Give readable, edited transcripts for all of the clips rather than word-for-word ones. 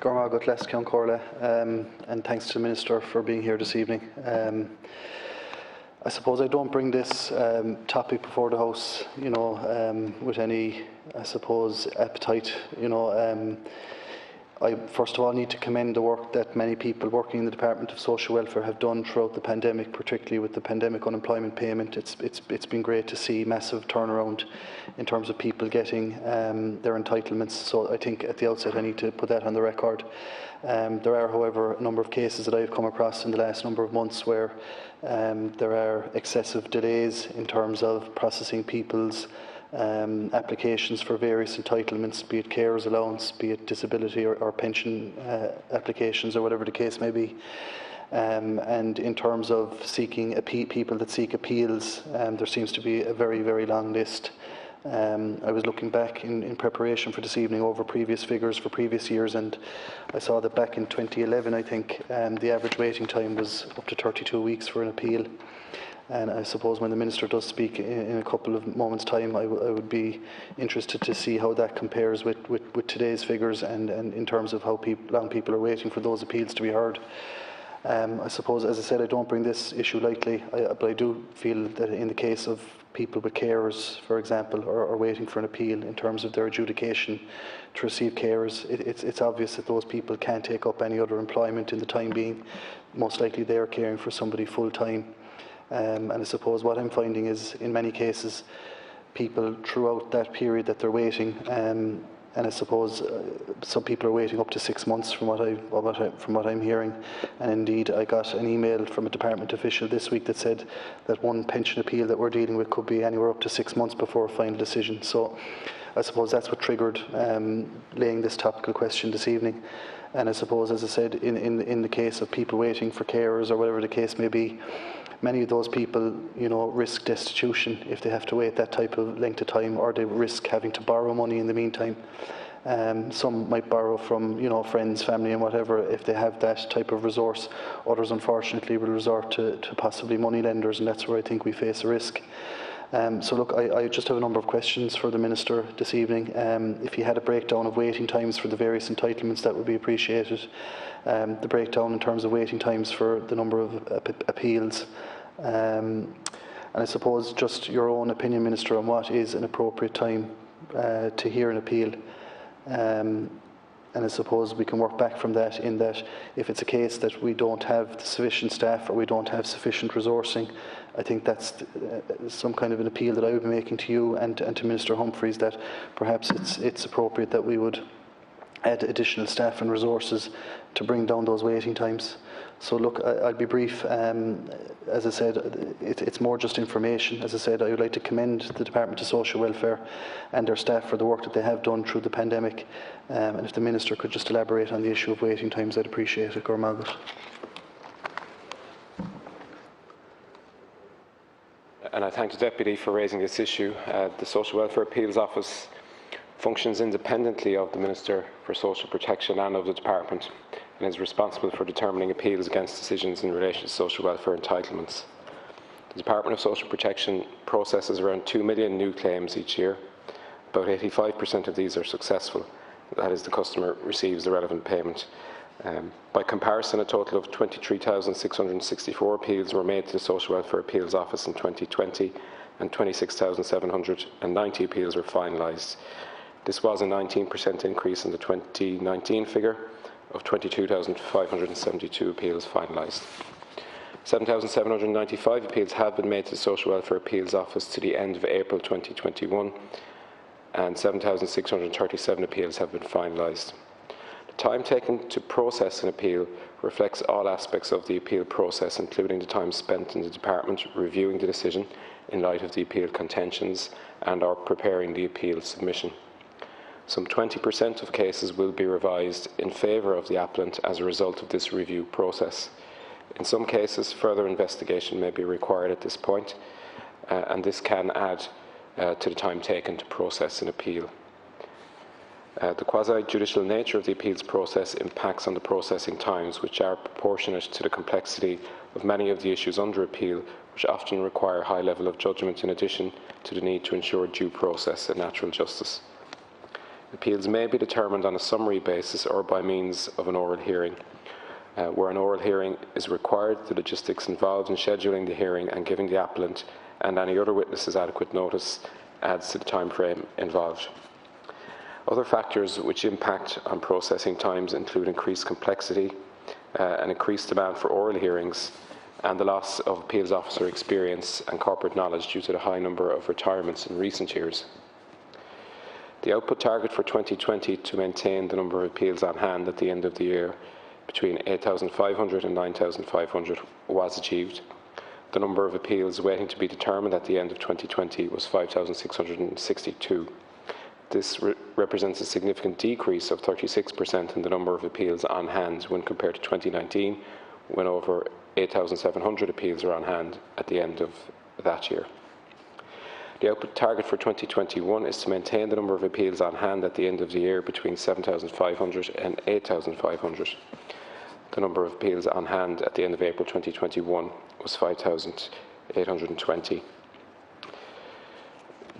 Gormagat Les Ceann Comhairle, and thanks to the Minister for being here this evening. I suppose I don't bring this topic before the House, with any, I suppose, appetite. I first of all need to commend the work that many people working in the Department of Social Welfare have done throughout the pandemic, particularly with the pandemic unemployment payment. It's been great to see massive turnaround in terms of people getting their entitlements. So I think at the outset I need to put that on the record. There are, however, a number of cases that I've come across in the last number of months where there are excessive delays in terms of processing people's applications for various entitlements, be it carers allowance, be it disability or pension applications, or whatever the case may be. And in terms of seeking people that seek appeals, there seems to be a very, very long list. I was looking back in preparation for this evening over previous figures for previous years, and I saw that back in 2011, I think, the average waiting time was up to 32 weeks for an appeal. And I suppose when the Minister does speak in a couple of moments' time, I would be interested to see how that compares with today's figures and in terms of how long people are waiting for those appeals to be heard. I suppose, as I said, I don't bring this issue lightly, but I do feel that in the case of people with carers, for example, or waiting for an appeal in terms of their adjudication to receive carers, it's obvious that those people can't take up any other employment in the time being. Most likely they are caring for somebody full-time. And I suppose what I'm finding is, in many cases, people throughout that period that they're waiting, and I suppose some people are waiting up to 6 months from what I'm hearing. And indeed, I got an email from a department official this week that said that one pension appeal that we're dealing with could be anywhere up to 6 months before a final decision. So I suppose that's what triggered laying this topical question this evening. And I suppose, as I said, in the case of people waiting for carers or whatever the case may be, many of those people, risk destitution if they have to wait that type of length of time, or they risk having to borrow money in the meantime. Some might borrow from, friends, family and whatever if they have that type of resource. Others, unfortunately, will resort to possibly money lenders, and that's where I think we face a risk. So look, I just have a number of questions for the Minister this evening. If he had a breakdown of waiting times for the various entitlements, that would be appreciated. The breakdown in terms of waiting times for the number of appeals. And I suppose just your own opinion, Minister, on what is an appropriate time to hear an appeal. And I suppose we can work back from that, in that if it's a case that we don't have sufficient staff or we don't have sufficient resourcing, I think that's some kind of an appeal that I would be making to you and to Minister Humphreys, that perhaps it's appropriate that we would add additional staff and resources to bring down those waiting times. So look, I'll be brief. As I said, it's more just information. As I said, I would like to commend the Department of Social Welfare and their staff for the work that they have done through the pandemic. And if the Minister could just elaborate on the issue of waiting times, I'd appreciate it. Gormagat. And I thank the Deputy for raising this issue. The Social Welfare Appeals Office functions independently of the Minister for Social Protection and of the Department, and is responsible for determining appeals against decisions in relation to social welfare entitlements. The Department of Social Protection processes around 2 million new claims each year. About 85% of these are successful, that is, the customer receives the relevant payment. By comparison, a total of 23,664 appeals were made to the Social Welfare Appeals Office in 2020, and 26,790 appeals were finalised. This was a 19% increase in the 2019 figure of 22,572 appeals finalised. 7,795 appeals have been made to the Social Welfare Appeals Office to the end of April 2021, and 7,637 appeals have been finalised. The time taken to process an appeal reflects all aspects of the appeal process, including the time spent in the Department reviewing the decision in light of the appeal contentions and/or preparing the appeal submission. Some 20% of cases will be revised in favour of the appellant as a result of this review process. In some cases, further investigation may be required at this point, and this can add to the time taken to process an appeal. The quasi-judicial nature of the appeals process impacts on the processing times, which are proportionate to the complexity of many of the issues under appeal, which often require a high level of judgment in addition to the need to ensure due process and natural justice. Appeals may be determined on a summary basis or by means of an oral hearing. Where an oral hearing is required, the logistics involved in scheduling the hearing and giving the appellant and any other witnesses adequate notice adds to the time frame involved. Other factors which impact on processing times include increased complexity, an increased demand for oral hearings, and the loss of appeals officer experience and corporate knowledge due to the high number of retirements in recent years. The output target for 2020 to maintain the number of appeals on hand at the end of the year between 8,500 and 9,500 was achieved. The number of appeals waiting to be determined at the end of 2020 was 5,662. This represents a significant decrease of 36% in the number of appeals on hand when compared to 2019, when over 8,700 appeals are on hand at the end of that year. The output target for 2021 is to maintain the number of appeals on hand at the end of the year between 7,500 and 8,500. The number of appeals on hand at the end of April 2021 was 5,820.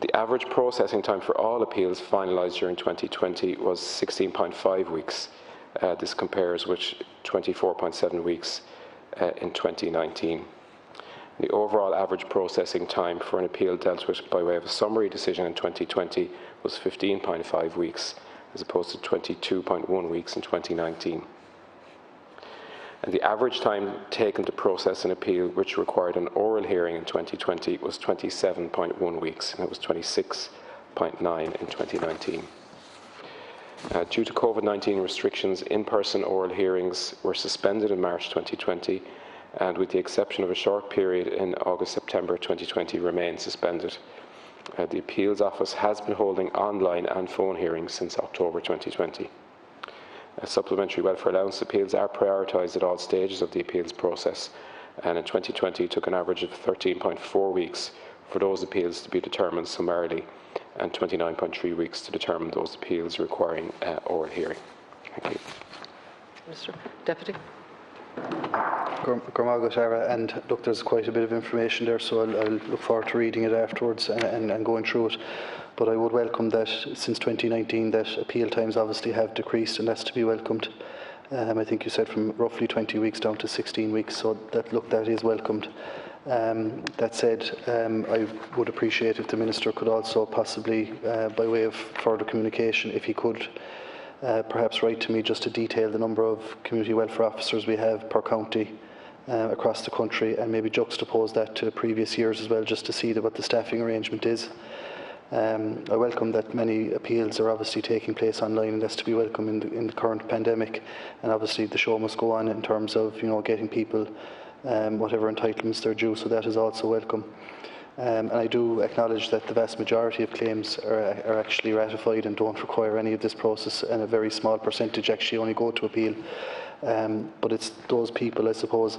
The average processing time for all appeals finalised during 2020 was 16.5 weeks. This compares with 24.7 weeks in 2019. The overall average processing time for an appeal dealt with by way of a summary decision in 2020 was 15.5 weeks, as opposed to 22.1 weeks in 2019. And the average time taken to process an appeal which required an oral hearing in 2020 was 27.1 weeks, and it was 26.9 in 2019. Due to COVID-19 restrictions, in-person oral hearings were suspended in March 2020, and with the exception of a short period in August-September 2020 remain suspended. The Appeals Office has been holding online and phone hearings since October 2020. Supplementary welfare allowance appeals are prioritised at all stages of the appeals process, and in 2020 took an average of 13.4 weeks for those appeals to be determined summarily and 29.3 weeks to determine those appeals requiring oral hearing. Thank you. Minister. Deputy. And look, there's quite a bit of information there, so I'll look forward to reading it afterwards and going through it. But I would welcome that since 2019 that appeal times obviously have decreased, and that's to be welcomed. I think you said from roughly 20 weeks down to 16 weeks, so that is welcomed. That said, I would appreciate if the Minister could also possibly, by way of further communication, if he could perhaps write to me just to detail the number of community welfare officers we have per county across the country, and maybe juxtapose that to previous years as well, just to see what the staffing arrangement is. I welcome that many appeals are obviously taking place online, and that's to be welcome in the current pandemic. And obviously the show must go on in terms of getting people whatever entitlements they're due, so that is also welcome. And I do acknowledge that the vast majority of claims are actually ratified and don't require any of this process, and a very small percentage actually only go to appeal. But it's those people, I suppose,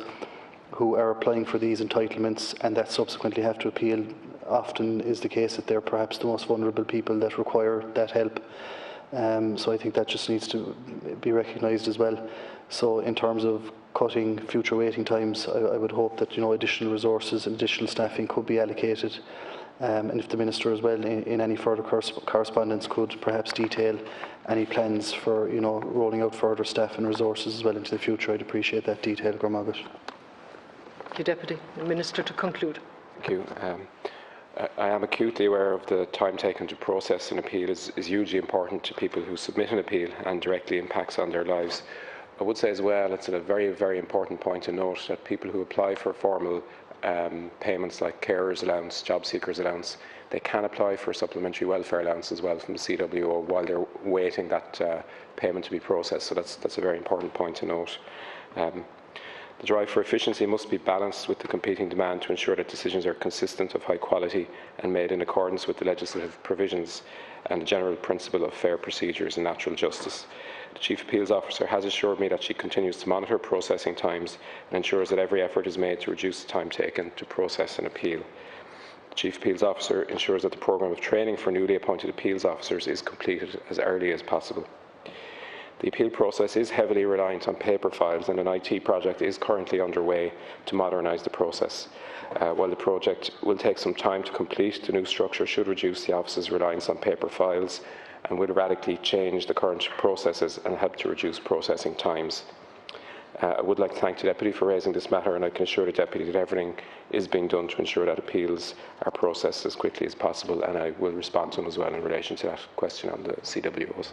who are applying for these entitlements and that subsequently have to appeal. Often is the case that they're perhaps the most vulnerable people that require that help. So I think that just needs to be recognised as well. So in terms of cutting future waiting times, I would hope that additional resources and additional staffing could be allocated. And if the Minister as well in any further correspondence could perhaps detail any plans for rolling out further staff and resources as well into the future, I'd appreciate that detail. Thank you, Deputy. The Minister to conclude. Thank you. I am acutely aware of the time taken to process an appeal is hugely important to people who submit an appeal and directly impacts on their lives. I would say as well, it's a very, very important point to note that people who apply for formal payments like carers allowance, job seekers allowance, they can apply for supplementary welfare allowance as well from the CWO while they're waiting that payment to be processed. So that's a very important point to note. The drive for efficiency must be balanced with the competing demand to ensure that decisions are consistent, of high quality and made in accordance with the legislative provisions and the general principle of fair procedures and natural justice. The Chief Appeals Officer has assured me that she continues to monitor processing times and ensures that every effort is made to reduce the time taken to process an appeal. The Chief Appeals Officer ensures that the programme of training for newly appointed appeals officers is completed as early as possible. The appeal process is heavily reliant on paper files, and an IT project is currently underway to modernise the process. While the project will take some time to complete, the new structure should reduce the office's reliance on paper files and will radically change the current processes and help to reduce processing times. I would like to thank the Deputy for raising this matter, and I can assure the Deputy that everything is being done to ensure that appeals are processed as quickly as possible, and I will respond to him as well in relation to that question on the CWOs.